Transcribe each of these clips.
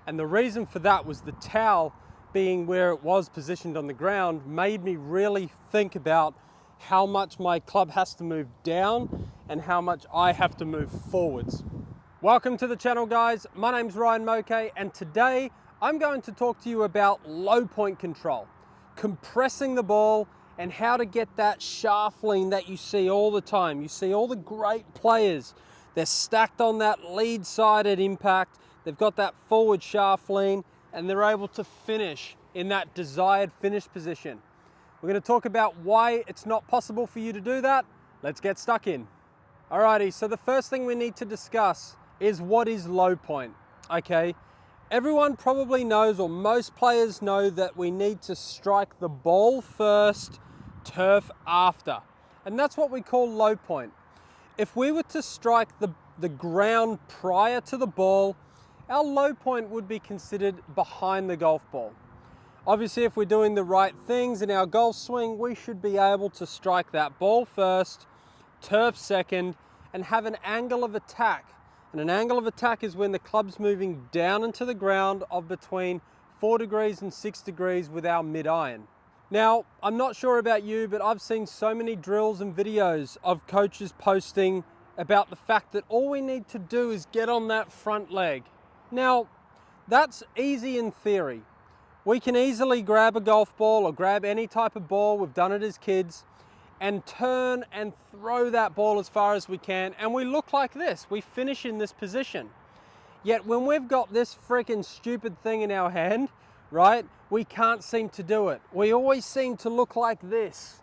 And the reason for that was the towel being where it was positioned on the ground made me really think about how much my club has to move down and how much I have to move forwards. Welcome to the channel, guys. My name's Ryan Mouque, and today I'm going to talk to you about low point control, compressing the ball, and how to get that shaft lean that you see all the time. You see all the great players, they're stacked on that lead side at impact, they've got that forward shaft lean, and they're able to finish in that desired finish position. We're going to talk about why it's not possible for you to do that. Let's get stuck in. Alrighty, so the first thing we need to discuss is what is low point, okay? Everyone probably knows, or most players know, that we need to strike the ball first, turf after. And that's what we call low point. If we were to strike the ground prior to the ball, our low point would be considered behind the golf ball. Obviously, if we're doing the right things in our golf swing, we should be able to strike that ball first, turf second, and have an angle of attack. And an angle of attack is when the club's moving down into the ground of between 4 degrees and 6 degrees with our mid-iron. Now, I'm not sure about you, but I've seen so many drills and videos of coaches posting about the fact that all we need to do is get on that front leg. Now, that's easy in theory. We can easily grab a golf ball or grab any type of ball, we've done it as kids, and turn and throw that ball as far as we can, and we look like this. We finish in this position. Yet when we've got this freaking stupid thing in our hand, right, we can't seem to do it. We always seem to look like this.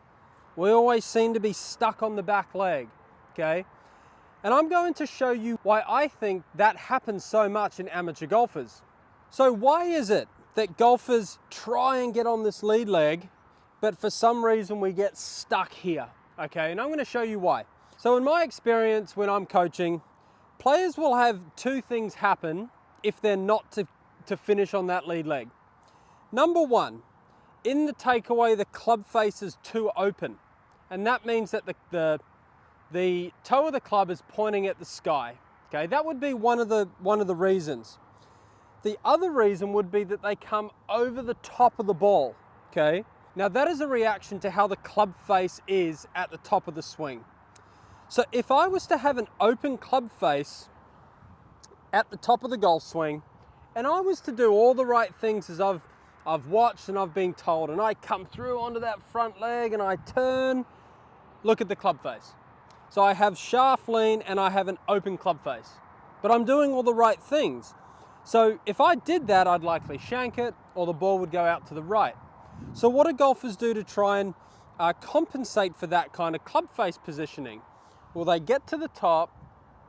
We always seem to be stuck on the back leg, okay? And I'm going to show you why I think that happens so much in amateur golfers. So why is it that golfers try and get on this lead leg, but for some reason we get stuck here, okay? And I'm going to show you why. So in my experience when I'm coaching, players will have two things happen if they're not to finish on that lead leg. Number one, in the takeaway, the club face is too open. And that means that the toe of the club is pointing at the sky, okay? That would be one of the reasons. The other reason would be that they come over the top of the ball, okay? Now that is a reaction to how the club face is at the top of the swing. So if I was to have an open club face at the top of the golf swing, and I was to do all the right things as I've watched and I've been told, and I come through onto that front leg and I turn, look at the club face. So I have shaft lean and I have an open club face, but I'm doing all the right things. So if I did that, I'd likely shank it, or the ball would go out to the right. So what do golfers do to try and compensate for that kind of club face positioning? Well, they get to the top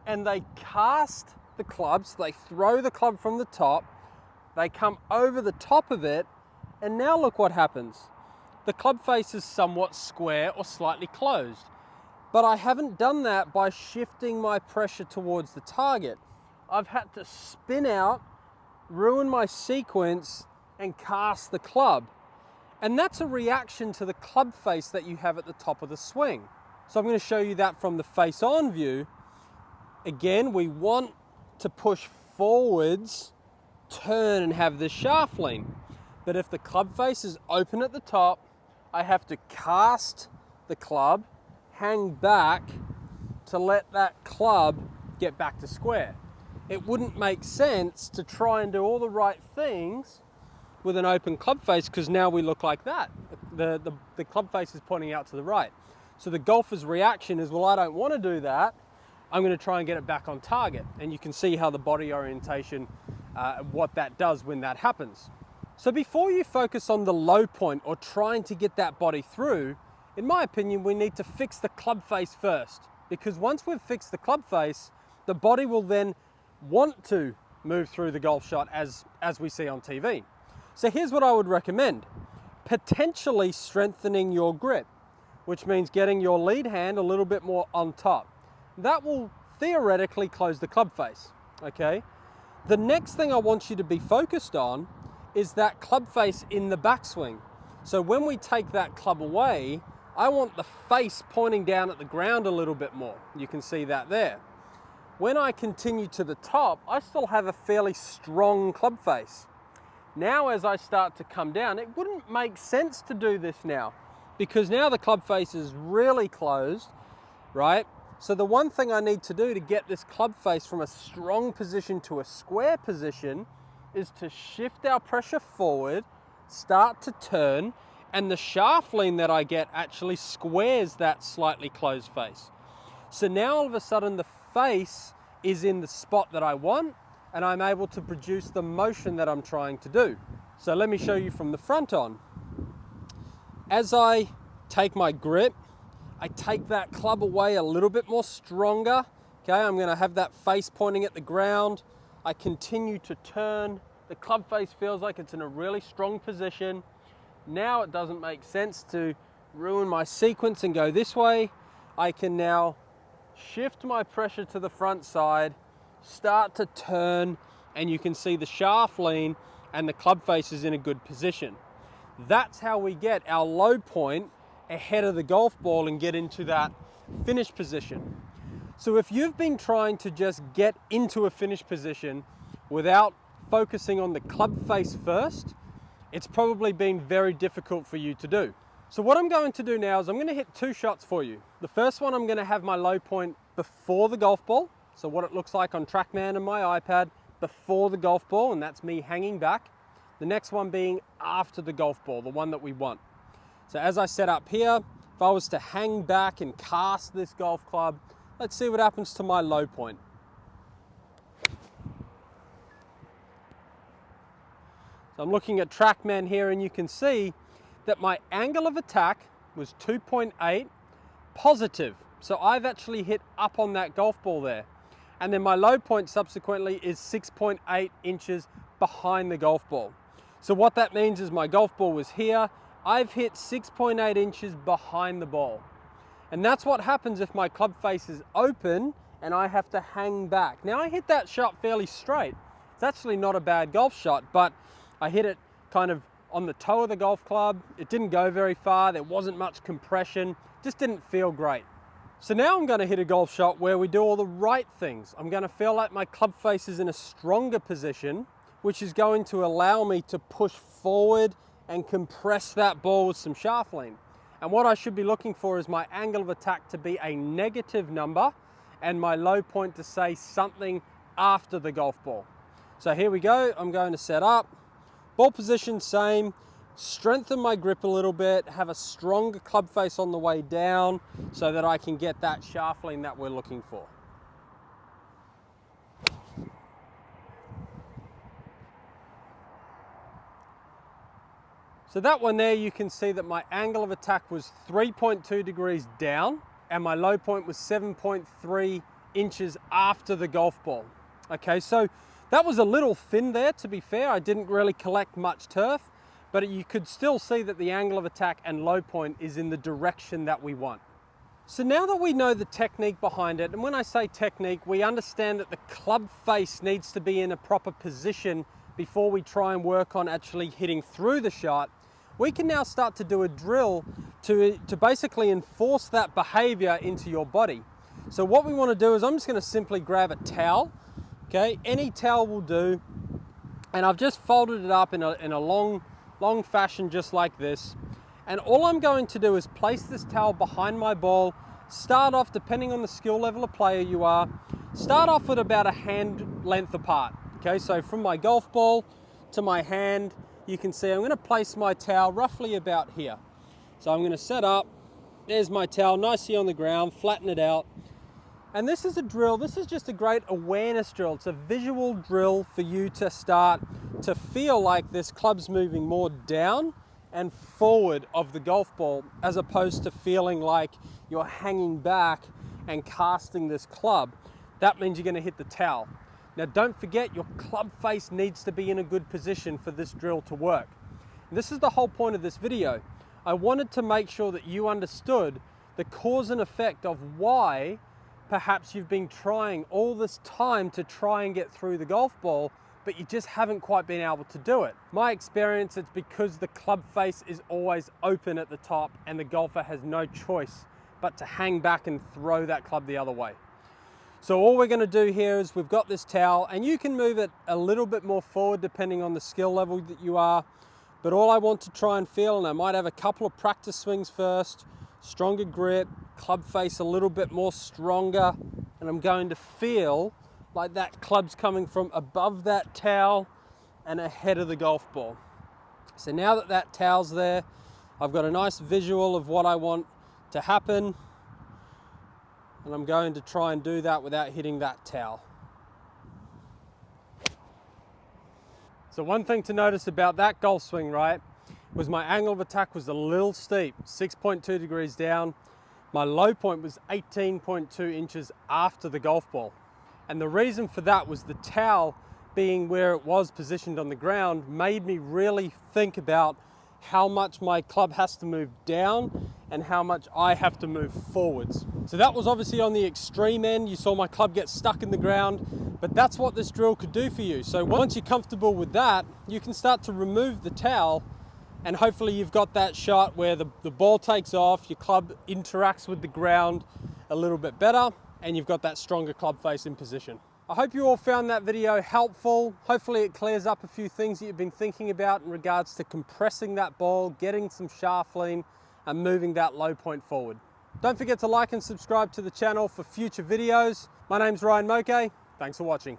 and they cast the clubs, they throw the club from the top, they come over the top of it, and now look what happens. The club face is somewhat square or slightly closed, but I haven't done that by shifting my pressure towards the target. I've had to spin out, ruin my sequence, and cast the club. And that's a reaction to the club face that you have at the top of the swing. So I'm going to show you that from the face-on view. Again, we want to push forwards, turn, and have the shaft lean. But if the club face is open at the top, I have to cast the club, hang back to let that club get back to square. It wouldn't make sense to try and do all the right things with an open club face, because now we look like that. The club face is pointing out to the right. So the golfer's reaction is, well, I don't want to do that. I'm going to try and get it back on target. And you can see how the body orientation, what that does when that happens. So before you focus on the low point or trying to get that body through, in my opinion, we need to fix the club face first. Because once we've fixed the club face, the body will then want to move through the golf shot as we see on TV. So here's what I would recommend. Potentially strengthening your grip, which means getting your lead hand a little bit more on top. That will theoretically close the club face, okay? The next thing I want you to be focused on is that club face in the backswing. So when we take that club away, I want the face pointing down at the ground a little bit more. You can see that there. when I continue to the top, I still have a fairly strong club face. Now as I start to come down, it wouldn't make sense to do this now, because now the club face is really closed, right? So the one thing I need to do to get this club face from a strong position to a square position is to shift our pressure forward, start to turn, and the shaft lean that I get actually squares that slightly closed face. So now all of a sudden the face is in the spot that I want, and I'm able to produce the motion that I'm trying to do. So let me show you from the front on. As I take my grip, I take that club away a little bit more stronger. Okay, I'm gonna have that face pointing at the ground. I continue to turn. The club face feels like it's in a really strong position. Now it doesn't make sense to ruin my sequence and go this way. I can now shift my pressure to the front side, start to turn, and you can see the shaft lean and the club face is in a good position. That's how we get our low point ahead of the golf ball and get into that finish position. So if you've been trying to just get into a finish position without focusing on the club face first, it's probably been very difficult for you to do. So what I'm going to do now is I'm going to hit 2 shots for you. The first one, I'm going to have my low point before the golf ball. So what it looks like on Trackman and my iPad before the golf ball, and that's me hanging back. The next one being after the golf ball, the one that we want. So as I set up here, if I was to hang back and cast this golf club, let's see what happens to my low point. So I'm looking at Trackman here, and you can see that my angle of attack was 2.8 positive. So I've actually hit up on that golf ball there. And then my low point subsequently is 6.8 inches behind the golf ball. So what that means is my golf ball was here. I've hit 6.8 inches behind the ball. And that's what happens if my club face is open and I have to hang back. Now I hit that shot fairly straight. It's actually not a bad golf shot, but I hit it kind of on the toe of the golf club. It didn't go very far. There wasn't much compression. Just didn't feel great. So now I'm going to hit a golf shot where we do all the right things. I'm going to feel like my club face is in a stronger position, which is going to allow me to push forward and compress that ball with some shaft lean. And what I should be looking for is my angle of attack to be a negative number and my low point to say something after the golf ball. So here we go. I'm going to set up. Ball position same. Strengthen my grip a little bit, have a stronger club face on the way down so that I can get that shaft lean that we're looking for. So that one there, you can see that my angle of attack was 3.2 degrees down and my low point was 7.3 inches after the golf ball. Okay, so that was a little thin there, to be fair. I didn't really collect much turf, but you could still see that the angle of attack and low point is in the direction that we want. So now that we know the technique behind it, and when I say technique, we understand that the club face needs to be in a proper position before we try and work on actually hitting through the shot, we can now start to do a drill to basically enforce that behavior into your body. So what we want to do is I'm just going to simply grab a towel, okay, any towel will do, and I've just folded it up in a long fashion just like this. And all I'm going to do is place this towel behind my ball, start off, depending on the skill level of player you are, start off with about a hand length apart. Okay, so from my golf ball to my hand, you can see I'm going to place my towel roughly about here. So I'm going to set up, there's my towel nicely on the ground, flatten it out. And this is a drill, this is just a great awareness drill. It's a visual drill for you to start to feel like this club's moving more down and forward of the golf ball, as opposed to feeling like you're hanging back and casting this club. That means you're going to hit the towel. Now don't forget, your club face needs to be in a good position for this drill to work. And this is the whole point of this video. I wanted to make sure that you understood the cause and effect of why perhaps you've been trying all this time to try and get through the golf ball, but you just haven't quite been able to do it. My experience, it's because the club face is always open at the top and the golfer has no choice but to hang back and throw that club the other way. So all we're going to do here is we've got this towel, and you can move it a little bit more forward depending on the skill level that you are. But all I want to try and feel, and I might have a couple of practice swings first, stronger grip, club face a little bit more stronger, and I'm going to feel like that club's coming from above that towel and ahead of the golf ball. So now that that towel's there, I've got a nice visual of what I want to happen, and I'm going to try and do that without hitting that towel. So one thing to notice about that golf swing, right, was my angle of attack was a little steep, 6.2 degrees down. My low point was 18.2 inches after the golf ball. And the reason for that was the towel being where it was positioned on the ground made me really think about how much my club has to move down and how much I have to move forwards. So that was obviously on the extreme end. You saw my club get stuck in the ground, but that's what this drill could do for you. So once you're comfortable with that, you can start to remove the towel, and hopefully you've got that shot where the ball takes off, your club interacts with the ground a little bit better, and you've got that stronger club face in position. I hope you all found that video helpful. Hopefully it clears up a few things that you've been thinking about in regards to compressing that ball, getting some shaft lean, and moving that low point forward. Don't forget to like and subscribe to the channel for future videos. My name's Ryan Mouque. Thanks for watching.